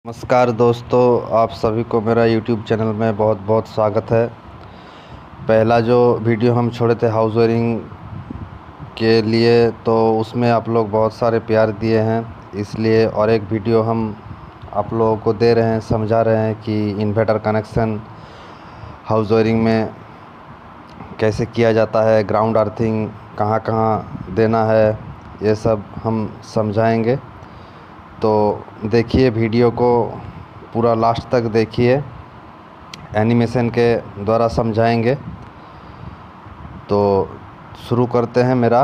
नमस्कार दोस्तों, आप सभी को मेरा यूट्यूब चैनल में बहुत बहुत स्वागत है। पहला जो वीडियो हम छोड़े थे हाउस वायरिंग के लिए, तो उसमें आप लोग बहुत सारे प्यार दिए हैं, इसलिए और एक वीडियो हम आप लोगों को दे रहे हैं, समझा रहे हैं कि इन्वर्टर कनेक्शन हाउस वायरिंग में कैसे किया जाता है, ग्राउंड अर्थिंग कहाँ कहाँ देना है, ये सब हम समझाएंगे। तो देखिए, वीडियो को पूरा लास्ट तक देखिए, एनिमेशन के द्वारा समझाएंगे। तो शुरू करते हैं मेरा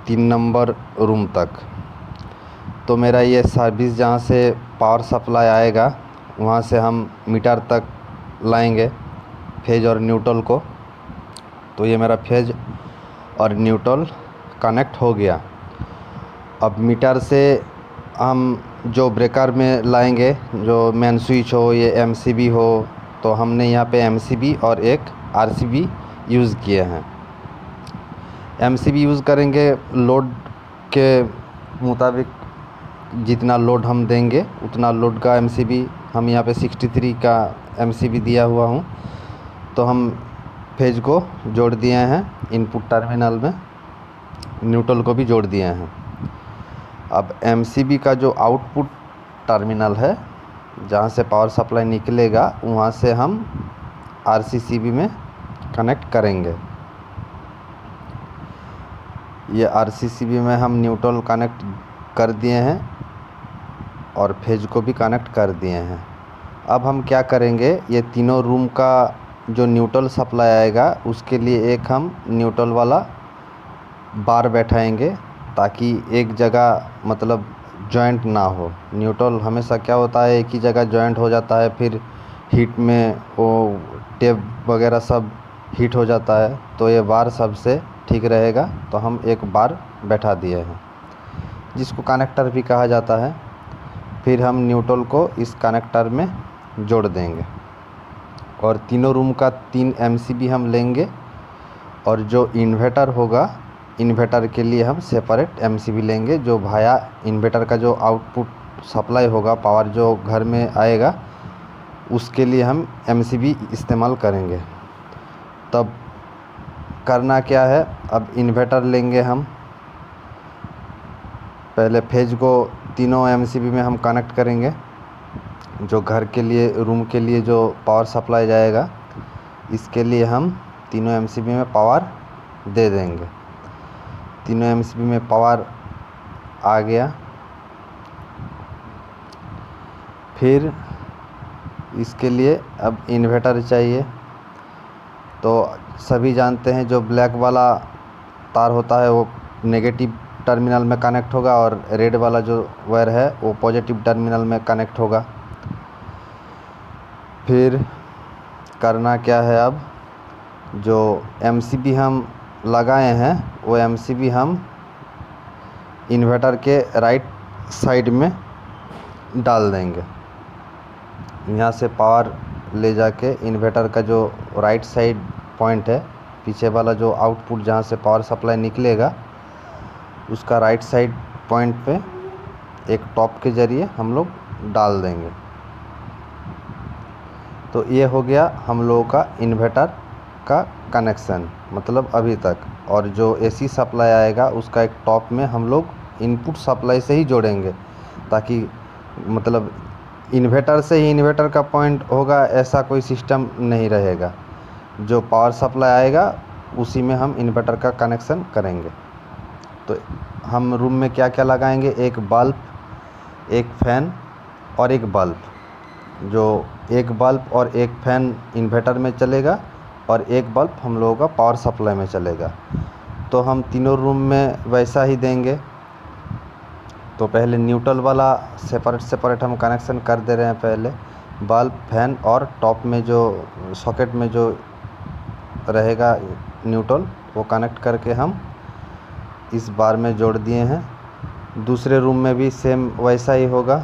3 नंबर रूम तक। तो मेरा ये सर्विस जहाँ से पावर सप्लाई आएगा वहाँ से हम मीटर तक लाएंगे फेज और न्यूट्रल को। तो ये मेरा फेज और न्यूट्रल कनेक्ट हो गया। अब मीटर से हम जो ब्रेकर में लाएंगे, जो मेन स्विच हो, ये एमसीबी हो, तो हमने यहाँ पे एमसीबी और एक आरसीबी यूज़ किए हैं। एमसीबी यूज़ करेंगे लोड के मुताबिक, जितना लोड हम देंगे उतना लोड का एमसीबी। हम यहाँ पे 63 का एमसीबी दिया हुआ हूँ। तो हम फेज को जोड़ दिए हैं इनपुट टर्मिनल में, न्यूट्रल को भी जोड़ दिए हैं। अब एमसीबी का जो आउटपुट टर्मिनल है, जहाँ से पावर सप्लाई निकलेगा, वहाँ से हम आरसीसीबी में कनेक्ट करेंगे। ये आरसीसीबी में हम न्यूट्रल कनेक्ट कर दिए हैं और फेज को भी कनेक्ट कर दिए हैं। अब हम क्या करेंगे, ये तीनों रूम का जो न्यूट्रल सप्लाई आएगा उसके लिए एक हम न्यूट्रल वाला बार बैठाएंगे, ताकि एक जगह मतलब जॉइंट ना हो। न्यूट्रल हमेशा क्या होता है, एक ही जगह जॉइंट हो जाता है, फिर हीट में वो टेप वगैरह सब हीट हो जाता है। तो ये बार सबसे ठीक रहेगा। तो हम एक बार बैठा दिए हैं, जिसको कनेक्टर भी कहा जाता है। फिर हम न्यूट्रल को इस कनेक्टर में जोड़ देंगे और तीनों रूम का 3 एमसीबी हम लेंगे। और जो इन्वर्टर होगा, इन्वर्टर के लिए हम सेपरेट एमसीबी लेंगे। जो भाया इन्वर्टर का जो आउटपुट सप्लाई होगा, पावर जो घर में आएगा, उसके लिए हम एमसीबी इस्तेमाल करेंगे। तब करना क्या है, अब इन्वर्टर लेंगे हम। पहले फेज को तीनों एमसीबी में हम कनेक्ट करेंगे। जो घर के लिए, रूम के लिए जो पावर सप्लाई जाएगा, इसके लिए हम तीनों एमसीबी में पावर दे देंगे। तीनों एमसीबी में पावर आ गया। फिर इसके लिए अब इन्वर्टर चाहिए। तो सभी जानते हैं, जो ब्लैक वाला तार होता है वो नेगेटिव टर्मिनल में कनेक्ट होगा और रेड वाला जो वायर है वो पॉजिटिव टर्मिनल में कनेक्ट होगा। फिर करना क्या है, अब जो एमसीबी हम लगाए हैं वो एमसीबी हम इन्वर्टर के राइट साइड में डाल देंगे। यहाँ से पावर ले जाके इन्वर्टर का जो राइट साइड पॉइंट है, पीछे वाला जो आउटपुट जहाँ से पावर सप्लाई निकलेगा, उसका राइट साइड पॉइंट पे एक टॉप के ज़रिए हम लोग डाल देंगे। तो ये हो गया हम लोगों का इन्वर्टर का कनेक्शन, मतलब अभी तक। और जो एसी सप्लाई आएगा उसका एक टॉप में हम लोग इनपुट सप्लाई से ही जोड़ेंगे, ताकि मतलब इन्वर्टर से ही इन्वर्टर का पॉइंट होगा, ऐसा कोई सिस्टम नहीं रहेगा। जो पावर सप्लाई आएगा उसी में हम इन्वर्टर का कनेक्शन करेंगे। तो हम रूम में क्या क्या लगाएंगे, एक बल्ब, एक फ़ैन और एक बल्ब। जो एक बल्ब और एक फ़ैन इन्वर्टर में चलेगा और एक बल्ब हम लोगों का पावर सप्लाई में चलेगा। तो हम तीनों रूम में वैसा ही देंगे। तो पहले न्यूट्रल वाला सेपरेट हम कनेक्शन कर दे रहे हैं। पहले बल्ब, फैन और टॉप में जो सॉकेट में जो रहेगा न्यूट्रल, वो कनेक्ट करके हम इस बार में जोड़ दिए हैं। दूसरे रूम में भी सेम वैसा ही होगा,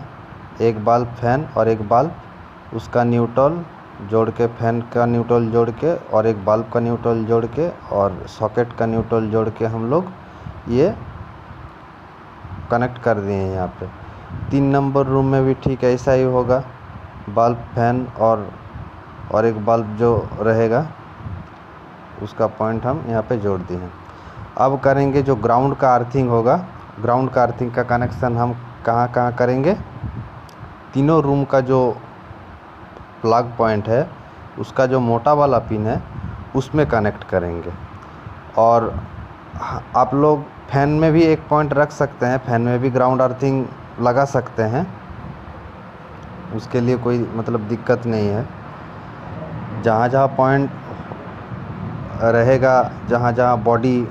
एक बल्ब, फैन और एक बल्ब, उसका न्यूट्रल जोड़ के, फैन का न्यूट्रल जोड़ के और एक बल्ब का न्यूट्रल जोड़ के और सॉकेट का न्यूट्रल जोड़ के हम लोग ये कनेक्ट कर दिए हैं यहाँ पे। 3 नंबर रूम में भी ठीक ऐसा ही होगा, बल्ब, फैन और एक बल्ब जो रहेगा उसका पॉइंट हम यहाँ पे जोड़ दिए हैं। अब करेंगे जो ग्राउंड का अर्थिंग होगा, ग्राउंड का अर्थिंग का कनेक्शन हम कहाँ कहाँ करेंगे, तीनों रूम का जो प्लग पॉइंट है उसका जो मोटा वाला पिन है उसमें कनेक्ट करेंगे। और आप लोग फैन में भी एक पॉइंट रख सकते हैं, फैन में भी ग्राउंड अर्थिंग लगा सकते हैं, उसके लिए कोई मतलब दिक्कत नहीं है। जहाँ जहाँ पॉइंट रहेगा, जहाँ जहाँ बॉडी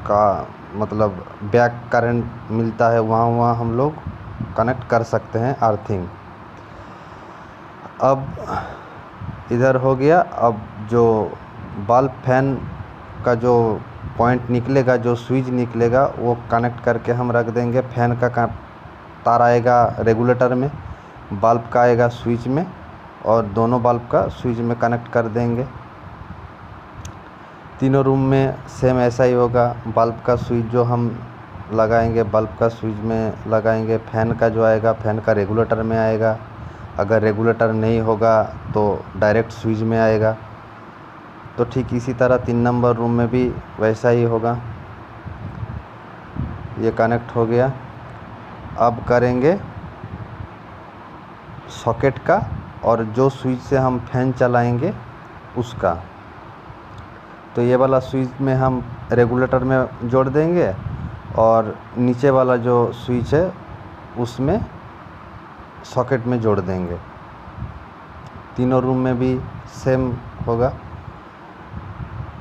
का मतलब बैक करंट मिलता है वहाँ वहाँ हम लोग कनेक्ट कर सकते हैं अर्थिंग। अब इधर हो गया। अब जो बल्ब फैन का जो पॉइंट निकलेगा, जो स्विच निकलेगा वो कनेक्ट करके हम रख देंगे। फैन का तार आएगा रेगुलेटर में, बल्ब का आएगा स्विच में, और दोनों बल्ब का स्विच में कनेक्ट कर देंगे। तीनों रूम में सेम ऐसा ही होगा। बल्ब का स्विच जो हम लगाएंगे, बल्ब का स्विच में लगाएंगे। फैन का जो आएगा, फैन का रेगुलेटर में आएगा। अगर रेगुलेटर नहीं होगा तो डायरेक्ट स्विच में आएगा। तो ठीक इसी तरह 3 नंबर रूम में भी वैसा ही होगा। ये कनेक्ट हो गया। अब करेंगे सॉकेट का, और जो स्विच से हम फैन चलाएंगे उसका। तो ये वाला स्विच में हम रेगुलेटर में जोड़ देंगे, और नीचे वाला जो स्विच है उसमें सॉकेट में जोड़ देंगे। तीनों रूम में भी सेम होगा।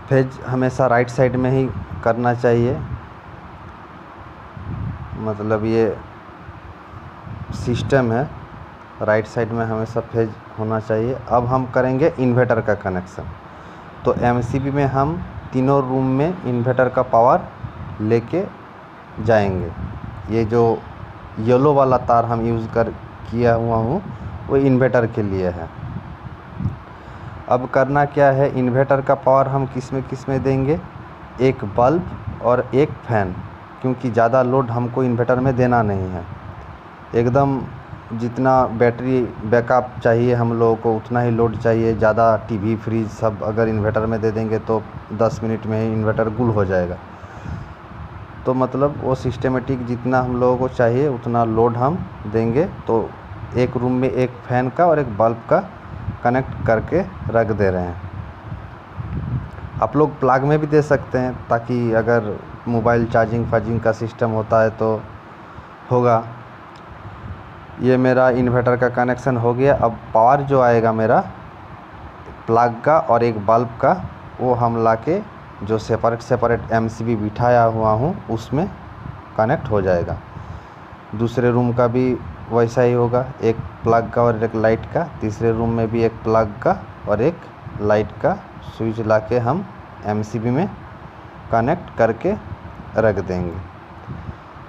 फेज हमेशा राइट साइड में ही करना चाहिए, मतलब ये सिस्टम है, राइट साइड में हमेशा फेज होना चाहिए। अब हम करेंगे इन्वर्टर का कनेक्शन। तो एमसीबी में हम तीनों रूम में इन्वर्टर का पावर लेके जाएंगे। ये जो येलो वाला तार हम यूज़ किया हुआ हूँ वो इन्वर्टर के लिए है। अब करना क्या है, इन्वर्टर का पावर हम किस में देंगे, एक बल्ब और एक फैन, क्योंकि ज़्यादा लोड हमको इन्वर्टर में देना नहीं है। एकदम जितना बैटरी बैकअप चाहिए हम लोगों को उतना ही लोड चाहिए। ज़्यादा टीवी फ्रिज सब अगर इन्वर्टर में दे देंगे तो 10 मिनट में ही इन्वर्टर गुल हो जाएगा। तो मतलब वो सिस्टमेटिक जितना हम लोगों को चाहिए उतना लोड हम देंगे। तो एक रूम में एक फैन का और एक बल्ब का कनेक्ट करके रख दे रहे हैं। आप लोग प्लग में भी दे सकते हैं, ताकि अगर मोबाइल चार्जिंग फार्जिंग का सिस्टम होता है तो होगा। ये मेरा इन्वर्टर का कनेक्शन हो गया। अब पावर जो आएगा मेरा प्लग का और एक बल्ब का, वो हम लाके जो सेपरेट एमसीबी बिठाया हुआ हूँ उसमें कनेक्ट हो जाएगा। दूसरे रूम का भी वैसा ही होगा, एक प्लग का और एक लाइट का। तीसरे रूम में भी एक प्लग का और एक लाइट का स्विच लाके हम एमसीबी में कनेक्ट करके रख देंगे।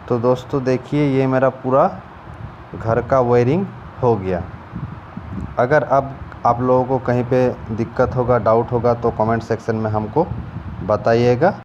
तो दोस्तों देखिए, ये मेरा पूरा घर का वायरिंग हो गया। अगर अब आप लोगों को कहीं पे दिक्कत होगा, डाउट होगा तो कमेंट सेक्शन में हमको बताइएगा।